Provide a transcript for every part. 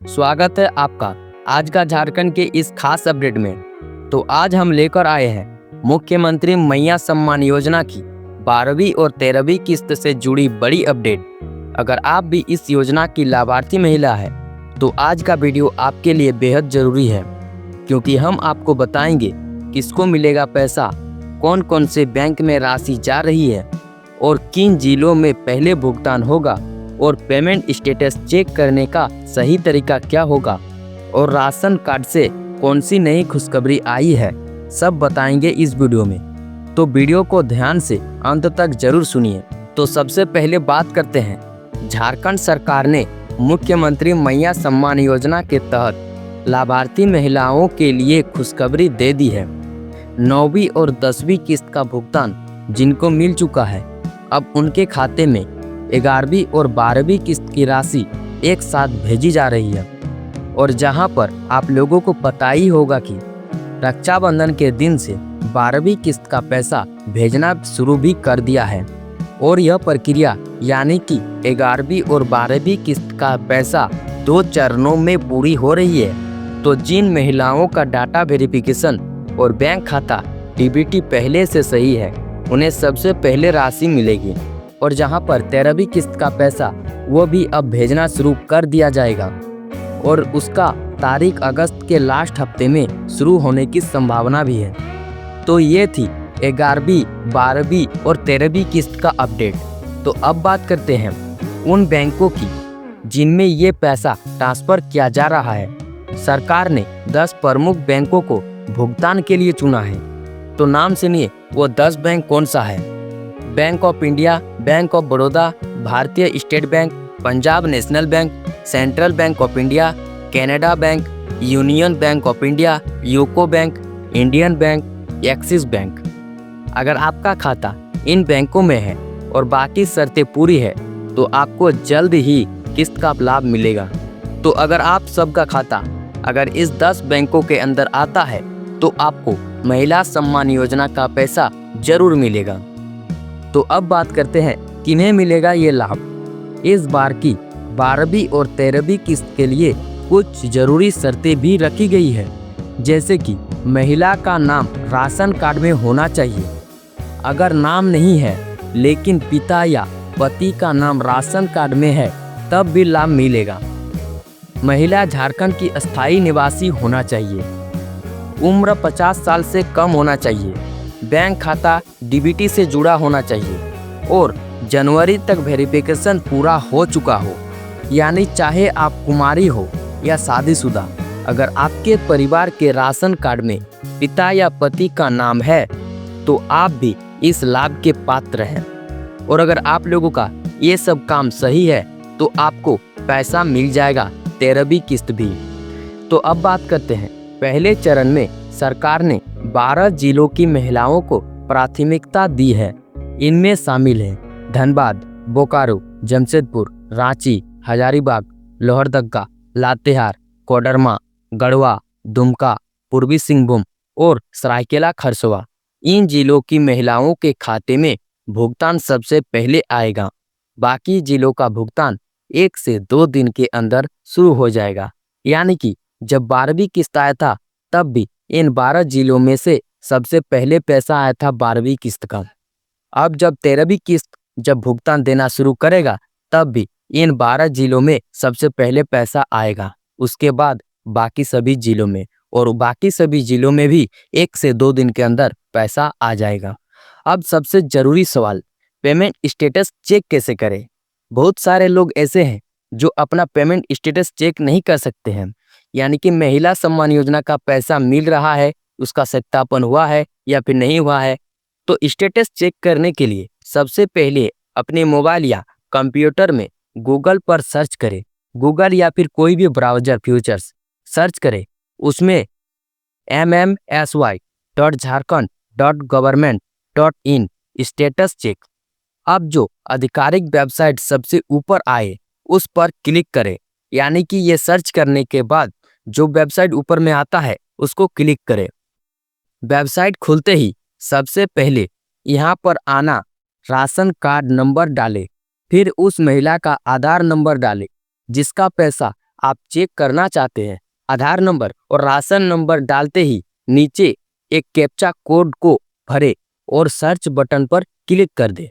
स्वागत है आपका आज का झारखंड के इस खास अपडेट में। तो आज हम लेकर आए हैं मुख्यमंत्री मैया सम्मान योजना की 12वीं और 13वीं किस्त से जुड़ी बड़ी अपडेट। अगर आप भी इस योजना की लाभार्थी महिला है तो आज का वीडियो आपके लिए बेहद जरूरी है, क्योंकि हम आपको बताएंगे किसको मिलेगा पैसा, कौन कौन से बैंक में राशि जा रही है और किन जिलों में पहले भुगतान होगा और पेमेंट स्टेटस चेक करने का सही तरीका क्या होगा और राशन कार्ड से कौन सी नई खुशखबरी आई है, सब बताएंगे इस वीडियो में। तो वीडियो को ध्यान से अंत तक जरूर सुनिए। तो सबसे पहले बात करते हैं, झारखंड सरकार ने मुख्यमंत्री मैया सम्मान योजना के तहत लाभार्थी महिलाओं के लिए खुशखबरी दे दी है। 9वीं और 10वीं किस्त का भुगतान जिनको मिल चुका है, अब उनके खाते में 11वीं और 12वीं किस्त की राशि एक साथ भेजी जा रही है। और जहां पर आप लोगों को पता ही होगा कि रक्षाबंधन के दिन से 12वीं किस्त का पैसा भेजना शुरू भी कर दिया है और यह प्रक्रिया यानी कि 11वीं और 12वीं किस्त का पैसा 2 चरणों में पूरी हो रही है। तो जिन महिलाओं का डाटा वेरिफिकेशन और बैंक खाता डीबीटी पहले से सही है, उन्हें सबसे पहले राशि मिलेगी। और जहां पर 13वीं किस्त का पैसा वो भी अब भेजना शुरू कर दिया जाएगा और उसका तारीख अगस्त के लास्ट हफ्ते में शुरू होने की संभावना भी है। तो ये थी 11वीं, 12वीं और 13वीं किस्त का अपडेट। तो अब बात करते हैं उन बैंकों की जिनमें ये पैसा ट्रांसफर किया जा रहा है। सरकार ने 10 प्रमुख बैंकों को भुगतान के लिए चुना है। तो नाम सुनिए, वो 10 बैंक कौन सा है? Bank of India, bank of Baroda, Bharatiya state bank, Punjab national bank, central bank of India, Canara bank, union bank of India, UCO bank, Indian bank, Axis bank. अगर आपका खाता इन बैंकों में है और बाकी शर्तें पूरी है तो आपको जल्द ही किस्त का लाभ मिलेगा। तो अगर आप सबका खाता अगर इस 10 बैंकों के अंदर आता है तो आपको महिला सम्मान योजना का पैसा जरूर मिलेगा। तो अब बात करते हैं किन्हें मिलेगा ये लाभ। इस बार की 12वीं और 13वीं किस्त के लिए कुछ जरूरी शर्तें भी रखी गई है, जैसे कि महिला का नाम राशन कार्ड में होना चाहिए। अगर नाम नहीं है लेकिन पिता या पति का नाम राशन कार्ड में है तब भी लाभ मिलेगा। महिला झारखंड की अस्थायी निवासी होना चाहिए। उम्र 50 साल से कम होना चाहिए। बैंक खाता डीबीटी से जुड़ा होना चाहिए और जनवरी तक वेरिफिकेशन पूरा हो चुका हो, यानी चाहे आप कुमारी हो या शादीशुदा, अगर आपके परिवार के राशन कार्ड में पिता या पति का नाम है तो आप भी इस लाभ के पात्र हैं। और अगर आप लोगों का ये सब काम सही है तो आपको पैसा मिल जाएगा 13वीं किस्त भी। तो अब बात करते हैं, पहले चरण में सरकार ने 12 जिलों की महिलाओं को प्राथमिकता दी है। इनमें शामिल हैं धनबाद, बोकारो, जमशेदपुर, रांची, हजारीबाग, लोहरदगा, लातेहार, कोडरमा, गढ़वा, दुमका, पूर्वी सिंहभूम और सरायकेला खरसवा। इन जिलों की महिलाओं के खाते में भुगतान सबसे पहले आएगा। बाकी जिलों का भुगतान 1 से 2 दिन के अंदर शुरू हो जाएगा। यानी कि जब 12वीं किस्त आया था तब भी इन 12 जिलों में से सबसे पहले पैसा आया था 12वीं किस्त का। अब जब 13वीं किस्त जब भुगतान देना शुरू करेगा तब भी इन 12 जिलों में सबसे पहले पैसा आएगा, उसके बाद बाकी सभी जिलों में, और बाकी सभी जिलों में भी 1 से 2 दिन के अंदर पैसा आ जाएगा। अब सबसे जरूरी सवाल, पेमेंट स्टेटस चेक कैसे करें? बहुत सारे लोग ऐसे हैं जो अपना पेमेंट स्टेटस चेक नहीं कर सकते हैं, यानी कि महिला सम्मान योजना का पैसा मिल रहा है, उसका सत्यापन हुआ है या फिर नहीं हुआ है। तो स्टेटस चेक करने के लिए सबसे पहले अपने मोबाइल या कंप्यूटर में गूगल पर सर्च करें। गूगल या फिर कोई भी ब्राउजर फीचर्स सर्च करें, उसमें mmsy.jharkhand.government.in स्टेटस चेक। अब जो आधिकारिक वेबसाइट सबसे ऊपर आए उस पर क्लिक करें, यानी कि ये सर्च करने के बाद जो वेबसाइट ऊपर में आता है उसको क्लिक करें। वेबसाइट खुलते ही सबसे पहले यहाँ पर आना, राशन कार्ड नंबर डालें, फिर उस महिला का आधार नंबर डालें जिसका पैसा आप चेक करना चाहते हैं, आधार नंबर और राशन नंबर डालते ही नीचे एक कैप्चा कोड को भरे और सर्च बटन पर क्लिक कर दे।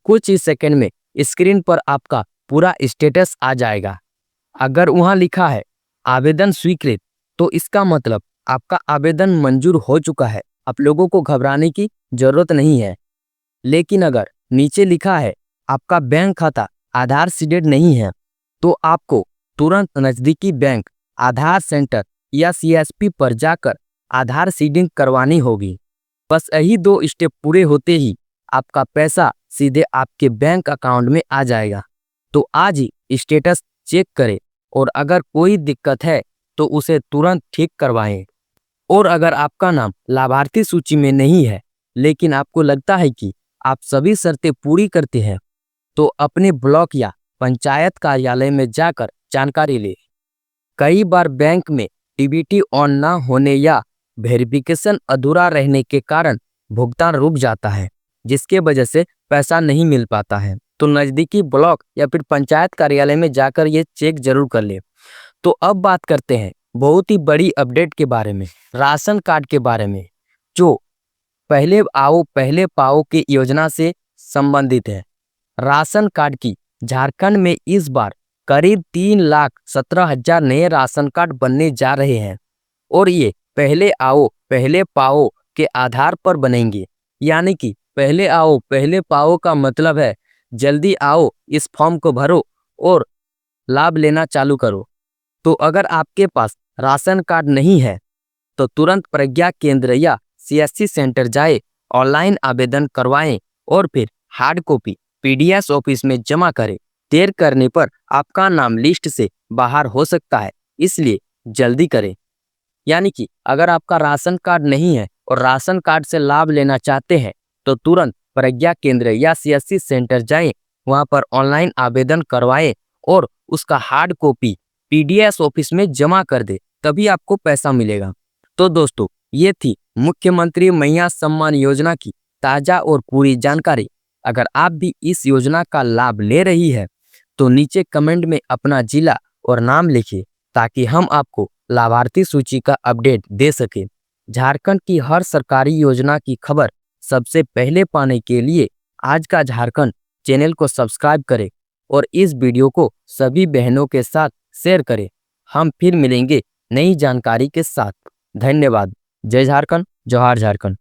कुछ ही सेकंड में स्क्रीन पर आपका पूरा स्टेटस आ जाएगा। अगर वहां लिखा है आवेदन स्वीकृत, तो इसका मतलब आपका आवेदन मंजूर हो चुका है। आप लोगों को घबराने की जरूरत नहीं है। लेकिन अगर नीचे लिखा है आपका बैंक खाता आधार सीडेड नहीं है, तो आपको तुरंत नजदीकी बैंक, आधार सेंटर या सीएसपी पर जाकर आधार सीडिंग करवानी होगी। बस यही 2 स्टेप पूरे होते ही आपका पैसा सीधे आपके बैंक अकाउंट में आ जाएगा। तो आज ही स्टेटस चेक करें और अगर कोई दिक्कत है तो उसे तुरंत ठीक करवाएं। और अगर आपका नाम लाभार्थी सूची में नहीं है, लेकिन आपको लगता है कि आप सभी शर्तें पूरी करते हैं, तो अपने ब्लॉक या पंचायत कार्यालय में जाकर जानकारी लें। कई बार बैंक में डीबीटी ऑन ना होने या वेरिफिकेशन अधूरा रहने के कारण भुगतान रुक जाता है, जिसके वजह से पैसा नहीं मिल पाता है। तो नज़दीकी ब्लॉक या फिर पंचायत कार्यालय में जाकर ये चेक जरूर कर ले। तो अब बात करते हैं बहुत ही बड़ी अपडेट के बारे में, राशन कार्ड के बारे में, जो पहले आओ पहले पाओ की योजना से संबंधित है। राशन कार्ड की झारखंड में इस बार करीब 3,17,000 नए राशन कार्ड बनने जा रहे हैं और ये पहले आओ पहले पाओ के आधार पर बनेंगे। यानी कि पहले आओ पहले पाओ का मतलब है जल्दी आओ, इस फॉर्म को भरो और लाभ लेना चालू करो। तो अगर आपके पास राशन कार्ड नहीं है तो तुरंत प्रज्ञा केंद्र या सीएससी सेंटर जाए, ऑनलाइन आवेदन करवाएं और फिर हार्ड कॉपी पीडीएस ऑफिस में जमा करें। देर करने पर आपका नाम लिस्ट से बाहर हो सकता है, इसलिए जल्दी करें। यानी कि अगर आपका राशन कार्ड नहीं है और राशन कार्ड से लाभ लेना चाहते हैं तो तुरंत प्रज्ञा केंद्र या सीएससी सेंटर जाएं, वहां पर ऑनलाइन आवेदन करवाएं और उसका हार्ड कॉपी पीडीएस ऑफिस में जमा कर दे, तभी आपको पैसा मिलेगा। तो दोस्तों, ये थी मुख्यमंत्री मैया सम्मान योजना की ताजा और पूरी जानकारी। अगर आप भी इस योजना का लाभ ले रही है तो नीचे कमेंट में अपना जिला और नाम लिखिए, ताकि हम आपको लाभार्थी सूची का अपडेट दे सके। झारखंड की हर सरकारी योजना की खबर सबसे पहले पाने के लिए आज का झारखंड चैनल को सब्सक्राइब करें और इस वीडियो को सभी बहनों के साथ शेयर करें। हम फिर मिलेंगे नई जानकारी के साथ। धन्यवाद। जय झारखंड, जोहार झारखंड।